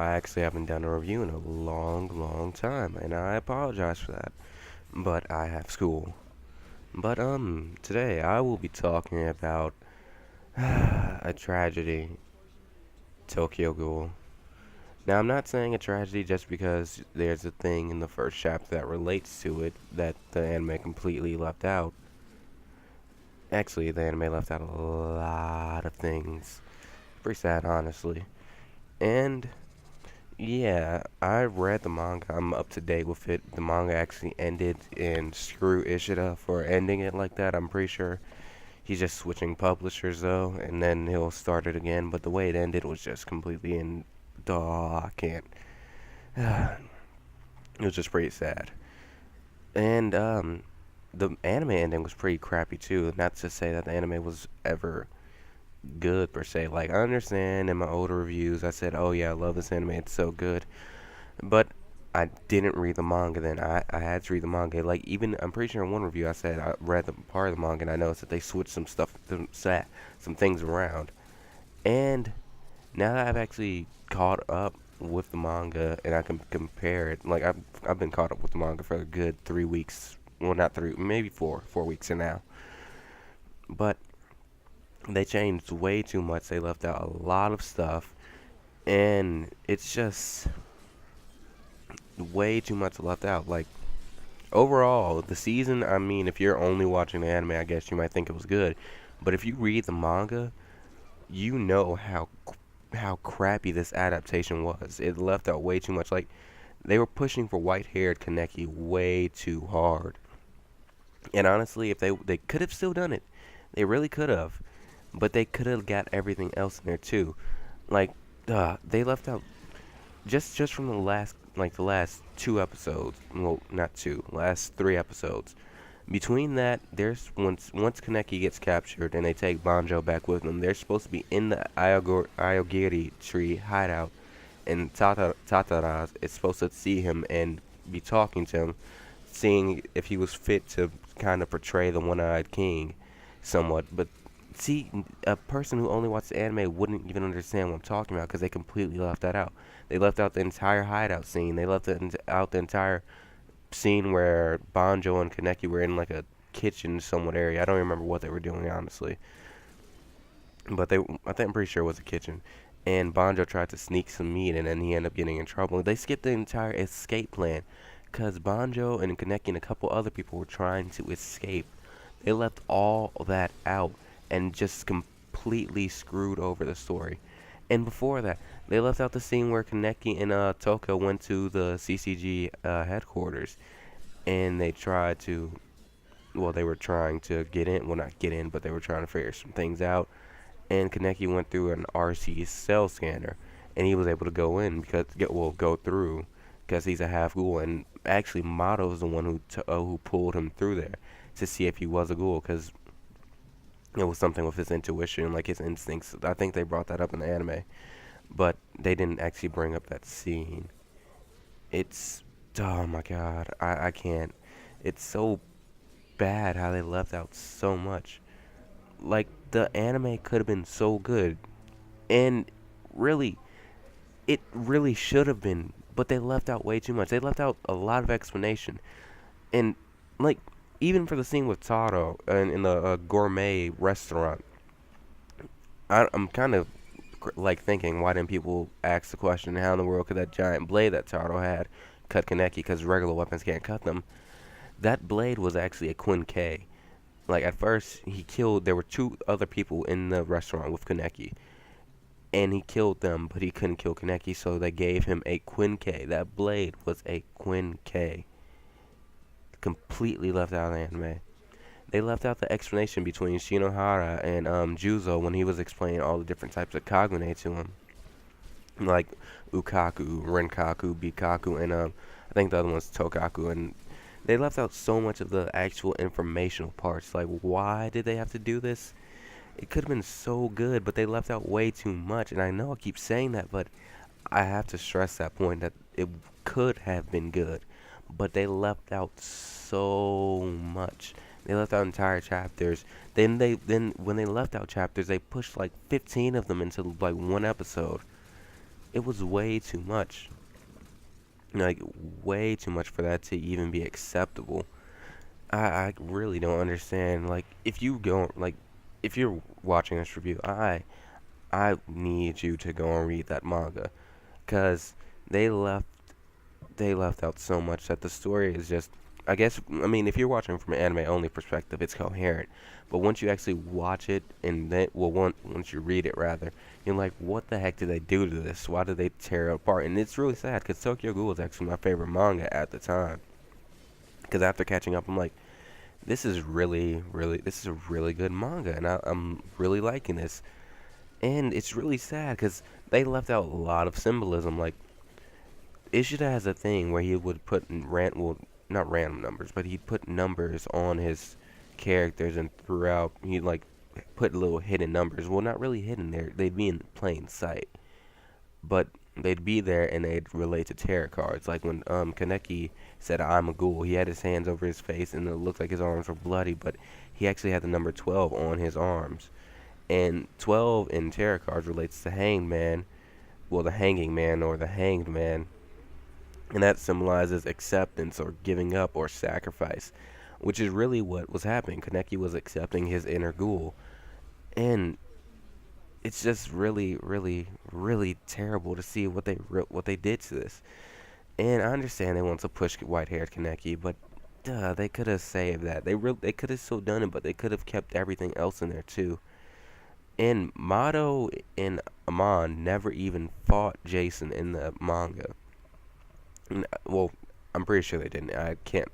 I actually haven't done a review in a long time, and I apologize for that. But I have school. But today I will be talking about a tragedy, Tokyo Ghoul. Now I'm not saying a tragedy just because there's a thing in the first chapter that relates to it that the anime completely left out. Actually, the anime left out a lot of things. Pretty sad, honestly. And yeah, I read the manga. I'm up to date with it. The manga actually ended, and screw Ishida for ending it like that. I'm pretty sure he's just switching publishers though, and then he'll start it again. But the way it ended was just completely in. Duh, I can't. It was just pretty sad. And the anime ending was pretty crappy too. Not to say that the anime was ever good per se. Like, I understand in my older reviews I said, oh yeah, I love this anime, it's so good. But I didn't read the manga then. I had to read the manga. Like, even, I'm pretty sure in one review I said I read the part of the manga and I noticed that they switched some things around. And now that I've actually caught up with the manga and I can compare it, like, I've been caught up with the manga for a good 3 weeks. Well, not three, maybe 4 weeks now. But they changed way too much. They left out a lot of stuff, and it's just way too much left out. Like, overall, the season, I mean, if you're only watching the anime, I guess you might think it was good. But if you read the manga, you know how crappy this adaptation was. It left out way too much. Like, they were pushing for white-haired Kaneki way too hard. And honestly, if they could have still done it. They really could have. But they could have got everything else in there too. Like, they left out just from the last 2 episodes. Well, not two, last 3 episodes. Between that, there's once Kaneki gets captured and they take Banjo back with them, they're supposed to be in the Ayogiri tree hideout, and Tatara is supposed to see him and be talking to him, seeing if he was fit to kind of portray the one-eyed king somewhat. But see, a person who only watches anime wouldn't even understand what I'm talking about because they completely left that out. They left out the entire hideout scene. They left out the entire scene where Banjo and Kaneki were in like a kitchen somewhat area. I don't remember what they were doing honestly, but I'm pretty sure it was a kitchen. And Banjo tried to sneak some meat, and then he ended up getting in trouble. They skipped the entire escape plan because Banjo and Kaneki and a couple other people were trying to escape. They left all that out and just completely screwed over the story. And before that, they left out the scene where Kaneki and Toko went to the CCG headquarters, and they were trying to get in. Well, not get in, but they were trying to figure some things out. And Kaneki went through an RC cell scanner, and he was able to go in go through because he's a half ghoul. And actually, Mato's the one who pulled him through there to see if he was a ghoul, because it was something with his intuition, like his instincts. I think they brought that up in the anime, but they didn't actually bring up that scene. It's, oh my god, I can't. It's so bad how they left out so much. Like, the anime could have been so good, and really, it really should have been, but they left out way too much. They left out a lot of explanation, and like, even for the scene with Taro in the gourmet restaurant, I'm kind of like thinking, why didn't people ask the question, how in the world could that giant blade that Taro had cut Kaneki, because regular weapons can't cut them? That blade was actually a Quinquet. Like, at first, there were 2 other people in the restaurant with Kaneki, and he killed them, but he couldn't kill Kaneki, so they gave him a Quinquet. That blade was a Quinquet. Completely left out of the anime. They left out the explanation between Shinohara and Juzo when he was explaining all the different types of Kagune to him. Like Ukaku, Renkaku, Bikaku, and I think the other one's Tokaku. And they left out so much of the actual informational parts. Like, why did they have to do this? It could have been so good, but they left out way too much. And I know I keep saying that, but I have to stress that point that it could have been good, but they left out so much. They left out entire chapters. Then when they left out chapters, they pushed like 15 of them into like one episode. it was way too much. Like, way too much for that to even be acceptable. I really don't understand. Like, if you go, like, if you're watching this review, I need you to go and read that manga, cause they left they left out so much that the story is just. I guess I mean if you're watching from an anime only perspective, it's coherent. But once you actually watch it and then once you read it rather, you're like, what the heck did they do to this? Why did they tear it apart? And it's really sad because Tokyo Ghoul is actually my favorite manga at the time. Because after catching up, I'm like, this is a really good manga, and I'm really liking this. And it's really sad because they left out a lot of symbolism. Like Ishida has a thing where he would put well, not random numbers, but he'd put numbers on his characters, and throughout he'd like put little hidden numbers. Well, not really hidden there; they'd be in plain sight, but they'd be there and they'd relate to tarot cards. Like when Kaneki said "I'm a ghoul," he had his hands over his face, and it looked like his arms were bloody, but he actually had the number 12 on his arms. And 12 in tarot cards relates to Hanged Man, well, the Hanging Man or the Hanged Man, and that symbolizes acceptance or giving up or sacrifice, which is really what was happening. Kaneki was accepting his inner ghoul, and it's just really terrible to see what they did to this. And I understand they want to push white-haired Kaneki, but they could have saved that. They could have still done it, but they could have kept everything else in there too. And Mato and Amon never even fought Jason in the manga. Well, I'm pretty sure they didn't. I can't.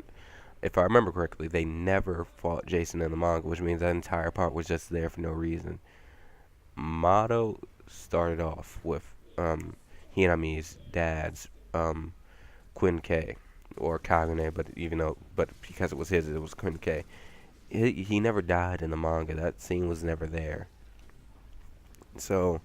If I remember correctly, they never fought Jason in the manga, which means that entire part was just there for no reason. Mato started off with Hinami's dad's Quin K or Kagune, but because it was his, it was Quin K. He never died in the manga. That scene was never there. So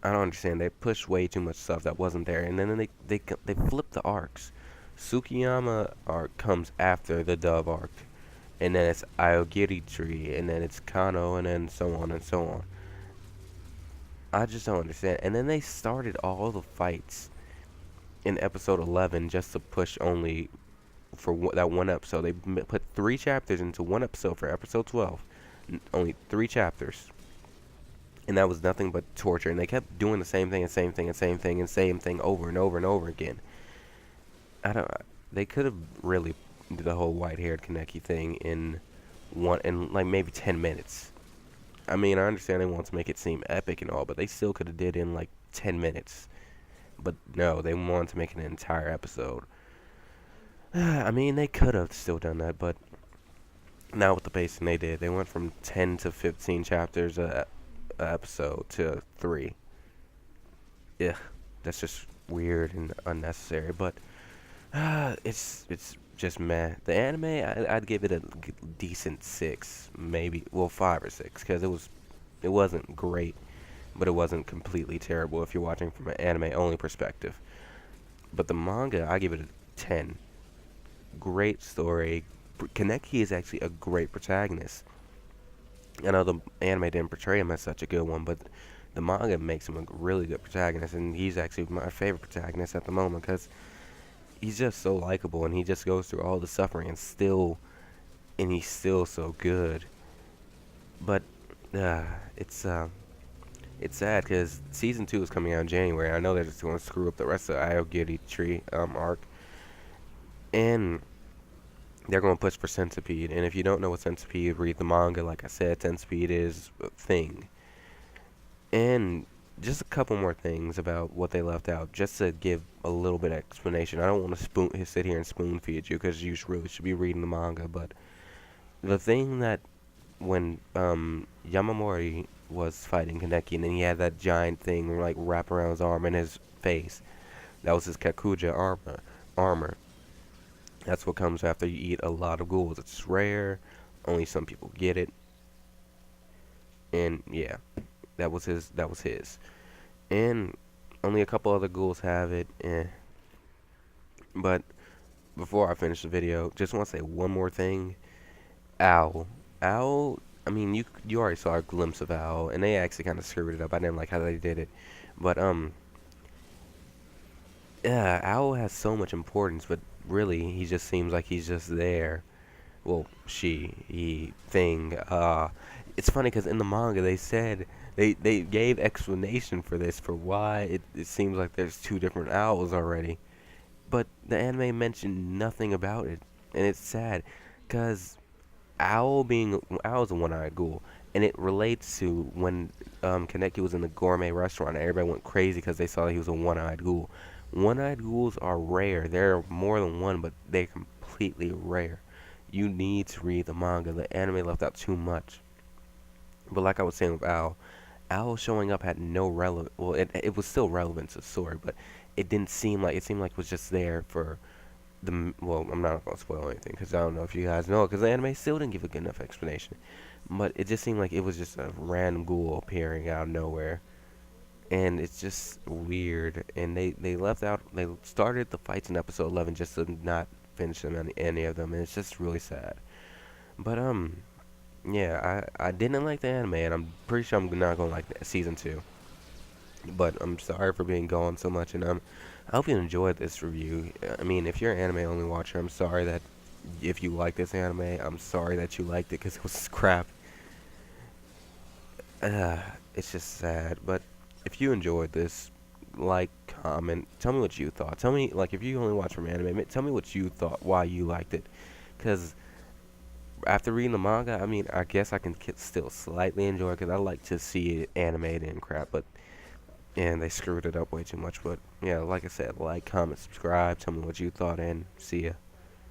I don't understand. They pushed way too much stuff that wasn't there, and then they flipped the arcs. Tsukiyama arc comes after the Dove arc, and then it's Aogiri Tree, and then it's Kano, and then so on and so on. I just don't understand. And then they started all the fights in episode 11 just to push only for that one episode. They put 3 chapters into one episode for episode 12. Only 3 chapters. And that was nothing but torture. And they kept doing the same thing and same thing and same thing and same thing over and over and over again. I don't. They could have really did the whole white-haired Kaneki thing in like maybe 10 minutes. I mean, I understand they want to make it seem epic and all, but they still could have did in like 10 minutes. But no, they wanted to make an entire episode. I mean, they could have still done that, but not with the pacing they did. They went from 10 to 15 chapters a episode to 3. Yeah, that's just weird and unnecessary. But it's just meh. The anime, I'd give it a decent 6, maybe, well, 5 or 6, because it wasn't great, but it wasn't completely terrible if you're watching from an anime only perspective. But the manga, I give it a 10. Great story. Kaneki is actually a great protagonist. I know the anime didn't portray him as such a good one, but the manga makes him a really good protagonist, and he's actually my favorite protagonist at the moment because he's just so likable, and he just goes through all the suffering and he's still so good. But it's sad because season 2 is coming out in January. I know they're just going to screw up the rest of the Aogiri Tree arc, and they're going to push for Centipede. And if you don't know what Centipede, read the manga. Like I said, Centipede is a thing. And just a couple more things about what they left out, just to give a little bit of explanation. I don't want to sit here and spoon feed you because you really should be reading the manga. But the thing that when Yamamori was fighting Kaneki, and then he had that giant thing like wrap around his arm and his face, that was his Kakuja armor. That's what comes after you eat a lot of ghouls. It's rare, only some people get it. And yeah, that was his. And only a couple other ghouls have it. But before I finish the video, just want to say one more thing. Owl. I mean, you already saw a glimpse of Owl, and they actually kind of screwed it up. I didn't like how they did it. But Yeah, Owl has so much importance, but really, he just seems like he's just there. Well, he, thing. It's funny because in the manga they said they gave explanation for this for why it seems like there's two different owls already, but the anime mentioned nothing about it, and it's sad, cause Owl's a one-eyed ghoul, and it relates to when Kaneki was in the gourmet restaurant and everybody went crazy because they saw that he was a one-eyed ghoul. One-eyed ghouls are rare. There are more than one, but they're completely rare. You need to read the manga. The anime left out too much. But like I was saying with Owl showing up had no relevant. Well, it was still relevant to the story, but it seemed like it was just there for well, I'm not gonna spoil anything because I don't know if you guys know it because the anime still didn't give a good enough explanation. But it just seemed like it was just a random ghoul appearing out of nowhere, and it's just weird. And they left out. They started the fights in episode 11 just to not finish them any of them, and it's just really sad. But yeah, I didn't like the anime, and I'm pretty sure I'm not gonna like season two. But I'm sorry for being gone so much, and I hope you enjoyed this review. I mean, if you're an anime only watcher, I'm sorry that if you like this anime, I'm sorry that you liked it because it was crap. Uh, it's just sad. But if you enjoyed this, like, comment, tell me what you thought. Tell me, like, if you only watch from anime, tell me what you thought, why you liked it. Because after reading the manga, I mean, I guess I can still slightly enjoy it because I like to see it animated and crap, but and they screwed it up way too much. But yeah, like I said, like, comment, subscribe, tell me what you thought, and see ya.